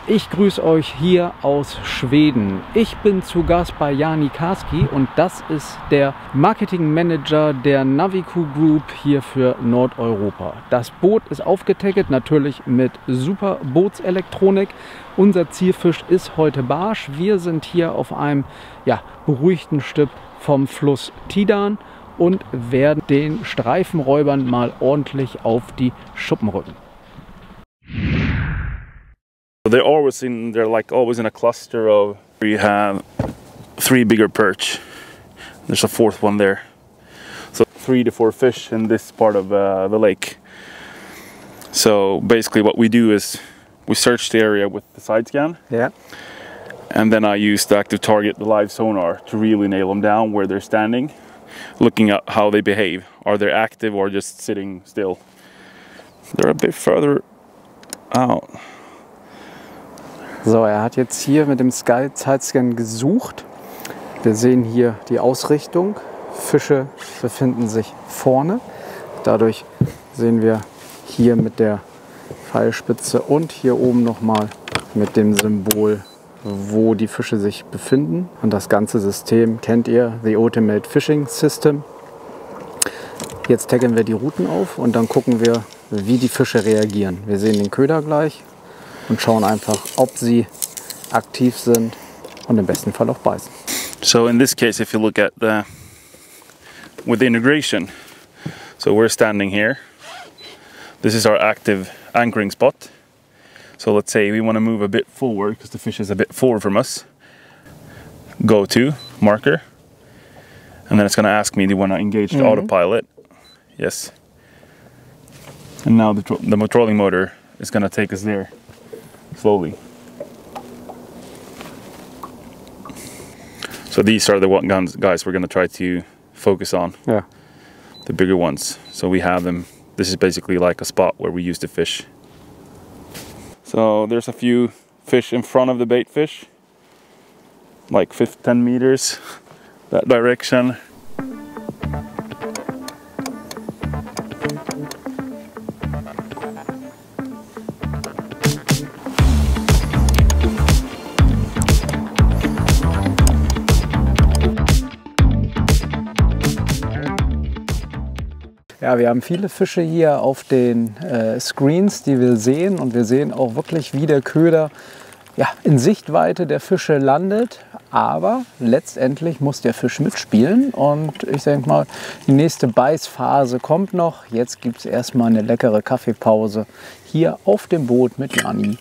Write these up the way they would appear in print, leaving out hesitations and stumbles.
Ich grüße euch hier aus Schweden. Ich bin zu Gast bei Jani Kaski und das ist der Marketing Manager der NAVICO GROUP hier für Nordeuropa. Das Boot ist aufgetackert, natürlich mit super Bootselektronik. Unser Zielfisch ist heute Barsch. Wir sind hier auf einem beruhigten Stück vom Fluss Tidan und werden den Streifenräubern mal ordentlich auf die Schuppen rücken. They're always in a cluster of, you have 3 bigger perch. There's a 4th one there. So 3 to 4 fish in this part of the lake. So basically what we do is we search the area with the Sidescan. Yeah. And then I use the active Target Live Sonar to really nail them down where they're standing, looking at how they behave. Are they active or just sitting still? They're a bit further out. So, er hat jetzt hier mit dem Sidescan gesucht. Wir sehen hier die Ausrichtung. Fische befinden sich vorne. Dadurch sehen wir hier mit der Pfeilspitze und hier oben nochmal mit dem Symbol, wo die Fische sich befinden. Und das ganze System kennt ihr, The Ultimate Fishing System. Jetzt taggen wir die Routen auf und dann gucken wir, wie die Fische reagieren. Wir sehen den Köder gleich und schauen einfach, ob sie aktiv sind und im besten Fall auch beißen. So in this case, if you look at with the integration, so we're standing here. This is our active anchoring spot. So let's say we want to move a bit forward because the fish is a bit forward from us. Go to marker, and then it's going to ask me, do you want to engage the autopilot? Yes. And now the trolling motor is going to take us there. Slowly. So these are the guys we're going to try to focus on. Yeah. The bigger ones. So we have them. This is basically like a spot where we used to fish. So there's a few fish in front of the bait fish, like 10 meters that direction. Ja, wir haben viele Fische hier auf den Screens, die wir sehen, und wir sehen auch wirklich, wie der Köder in Sichtweite der Fische landet. Aber letztendlich muss der Fisch mitspielen und ich denke mal, die nächste Beißphase kommt noch. Jetzt gibt es erstmal eine leckere Kaffeepause hier auf dem Boot mit Jani.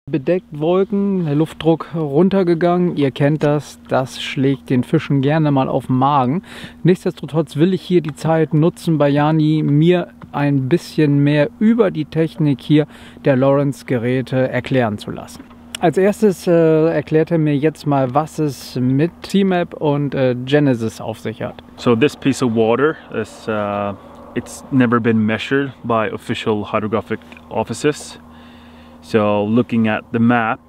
Bedeckt Wolken, der Luftdruck runtergegangen. Ihr kennt das, das schlägt den Fischen gerne mal auf den Magen. Nichtsdestotrotz will ich hier die Zeit nutzen, bei Jani mir ein bisschen mehr über die Technik hier der Lowrance-Geräte erklären zu lassen. Als erstes erklärt er mir jetzt mal, was es mit C-Map und Genesis auf sich hat. So this piece of water is it's never been measured by official hydrographic offices. So looking at the map,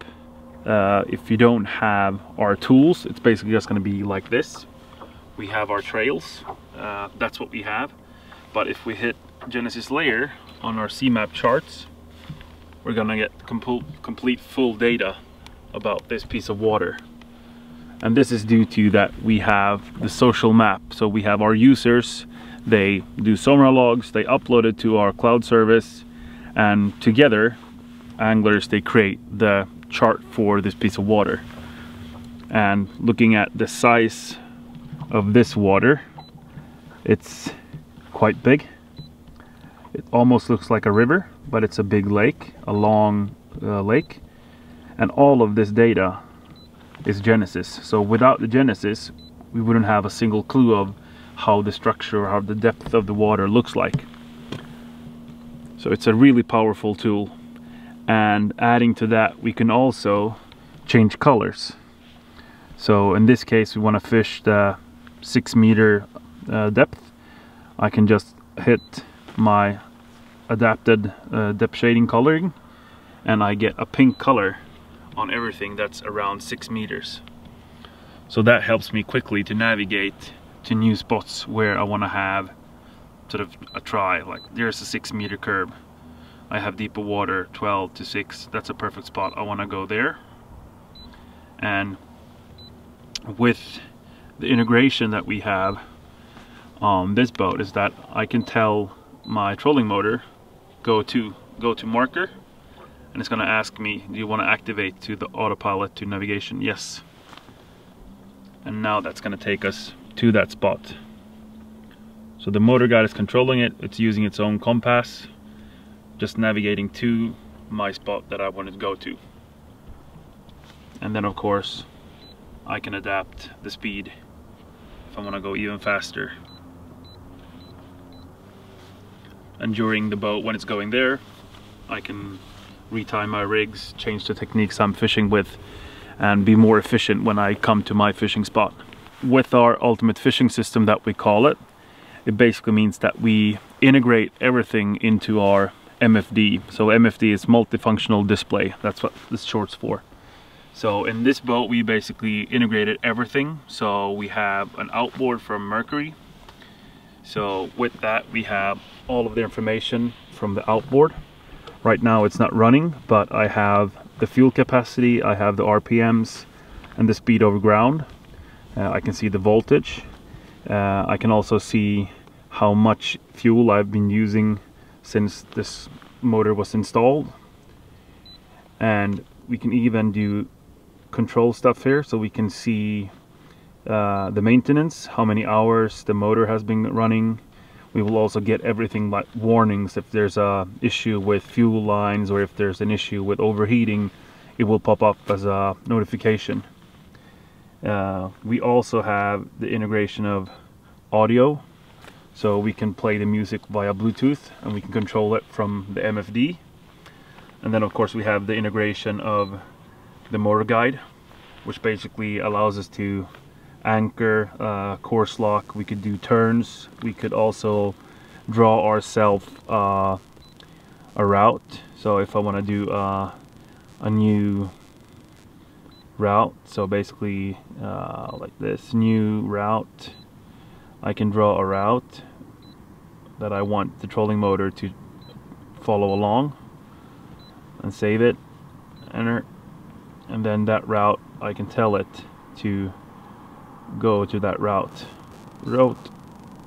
if you don't have our tools, it's basically just going to be like this. We have our trails, that's what we have. But if we hit Genesis layer on our C-map charts, we're going to get complete full data about this piece of water. And this is due to that we have the social map. So we have our users, they do sonar logs, they upload it to our cloud service, and together anglers, they create the chart for this piece of water. And looking at the size of this water, it's quite big. It almost looks like a river, but it's a big lake, a long lake. And all of this data is Genesis. So without the Genesis, we wouldn't have a single clue of how the structure or how the depth of the water looks like. So it's a really powerful tool. And adding to that, we can also change colors. So in this case, we want to fish the 6 meter depth. I can just hit my adapted depth shading coloring and I get a pink color on everything that's around 6 meters. So that helps me quickly to navigate to new spots where I want to have sort of a try. Like there's a 6 meter curve. I have deeper water, 12 to 6. That's a perfect spot. I want to go there. And with the integration that we have on this boat is that I can tell my trolling motor go to marker, and it's going to ask me, do you want to activate to the autopilot to navigation? Yes. And now that's going to take us to that spot. So the motor guide is controlling it. It's using its own compass, just navigating to my spot that I wanted to go to. And then of course I can adapt the speed if I want to go even faster. And during the boat, when it's going there, I can retie my rigs, change the techniques I'm fishing with, and be more efficient when I come to my fishing spot. With our ultimate fishing system that we call it, it basically means that we integrate everything into our MFD. So MFD is multifunctional display. That's what this short's for. So in this boat, we basically integrated everything. So we have an outboard from Mercury. So with that, we have all of the information from the outboard. Right now it's not running, but I have the fuel capacity, I have the RPMs and the speed over ground. I can see the voltage. I can also see how much fuel I've been using since this motor was installed. And we can even do control stuff here, so we can see the maintenance, how many hours the motor has been running. We will also get everything like warnings if there's a issue with fuel lines, or if there's an issue with overheating, it will pop up as a notification. We also have the integration of audio, so we can play the music via Bluetooth and we can control it from the MFD. And then of course we have the integration of the motor guide, which basically allows us to anchor, course lock. We could do turns. We could also draw ourselves a route. So if I want to do a new route, so basically like this, new route, I can draw a route that I want the trolling motor to follow along, and save it, enter, and then that route I can tell it to go to that route. Route,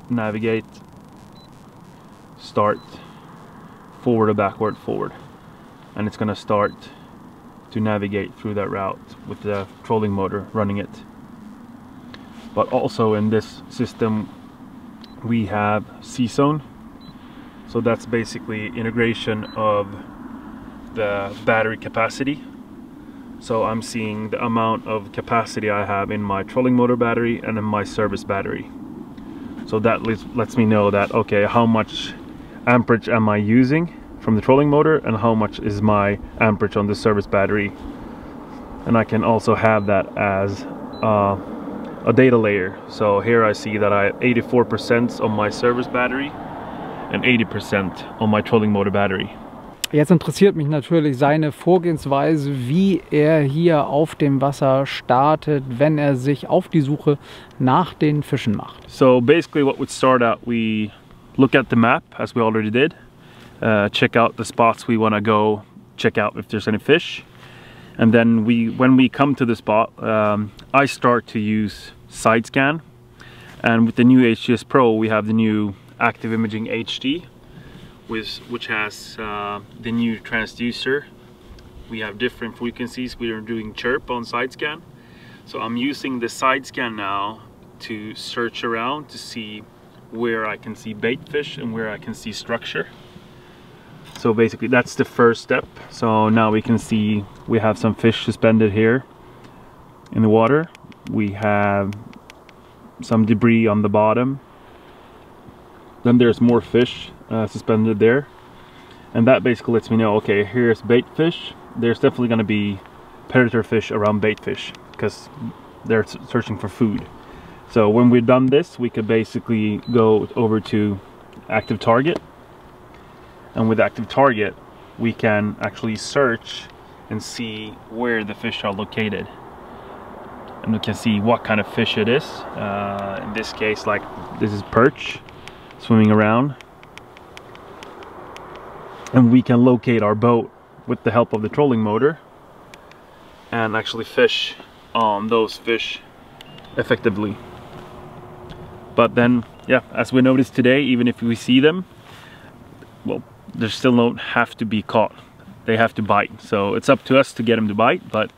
navigate, start, forward or backward, forward, and it's gonna start to navigate through that route with the trolling motor running it. But also in this system we have C-Zone, so that's basically integration of the battery capacity. So I'm seeing the amount of capacity I have in my trolling motor battery and in my service battery. So that lets me know that, okay, how much amperage am I using from the trolling motor and how much is my amperage on the service battery. And I can also have that as a data layer. So here I see that I have 84% on my service battery and 80% on my trolling motor battery. Jetzt interessiert mich natürlich seine Vorgehensweise, wie er hier auf dem Wasser startet, wenn er sich auf die Suche nach den Fischen macht. So basically what would start out, we look at the map as we already did, check out the spots we want to go, check out if there's any fish, and then when we come to the spot, I start to use Sidescan, and with the new HDS Pro we have the new Active Imaging HD, which has the new transducer. We have different frequencies. We are doing chirp on Sidescan, so I'm using the Sidescan now to search around to see where I can see bait fish and where I can see structure. So basically that's the first step. So now we can see we have some fish suspended here in the water. We have some debris on the bottom. Then there's more fish suspended there, and that basically lets me know, okay, here's bait fish. There's definitely going to be predator fish around bait fish because they're searching for food. So when we've done this, we could basically go over to active target, and with active target we can actually search and see where the fish are located, and we can see what kind of fish it is. In this case, like, this is perch swimming around. and we can locate our boat with the help of the trolling motor and actually fish on those fish effectively. But then, yeah, as we noticed today, even if we see them, well, they still don't have to be caught. They have to bite. So it's up to us to get them to bite, but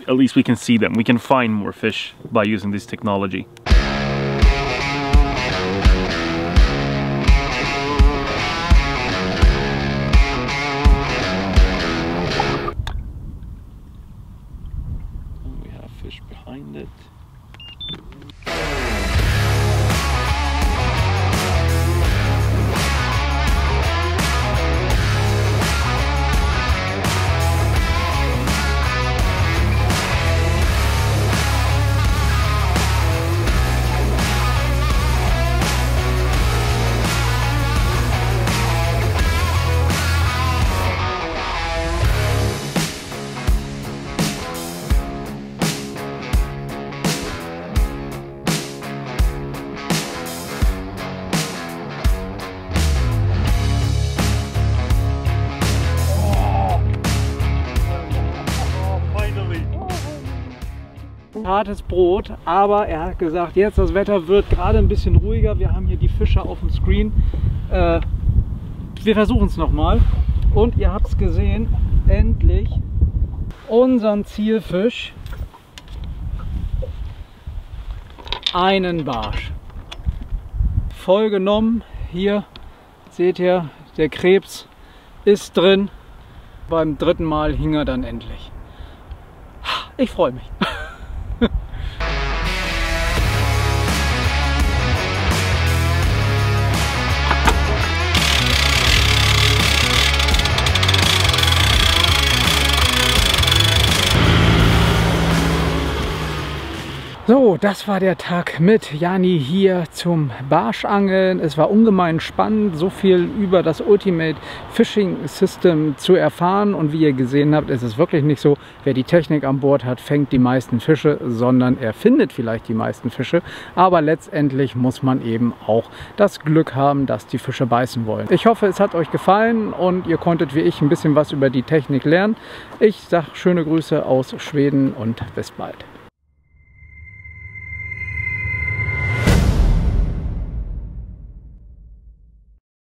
at least we can see them. We can find more fish by using this technology. We have fish behind it. Hartes Brot, aber er hat gesagt, jetzt das Wetter wird gerade ein bisschen ruhiger. Wir haben hier die Fische auf dem Screen. Wir versuchen es nochmal. Und ihr habt es gesehen, endlich unseren Zielfisch, einen Barsch. Voll genommen. Hier seht ihr, der Krebs ist drin. Beim dritten Mal hing er dann endlich. Ich freue mich. So, das war der Tag mit Jani hier zum Barsch angeln. Es war ungemein spannend, so viel über das Ultimate Fishing System zu erfahren. Und wie ihr gesehen habt, ist es wirklich nicht so, wer die Technik an Bord hat, fängt die meisten Fische, sondern er findet vielleicht die meisten Fische. Aber letztendlich muss man eben auch das Glück haben, dass die Fische beißen wollen. Ich hoffe, es hat euch gefallen und ihr konntet wie ich ein bisschen was über die Technik lernen. Ich sage schöne Grüße aus Schweden und bis bald.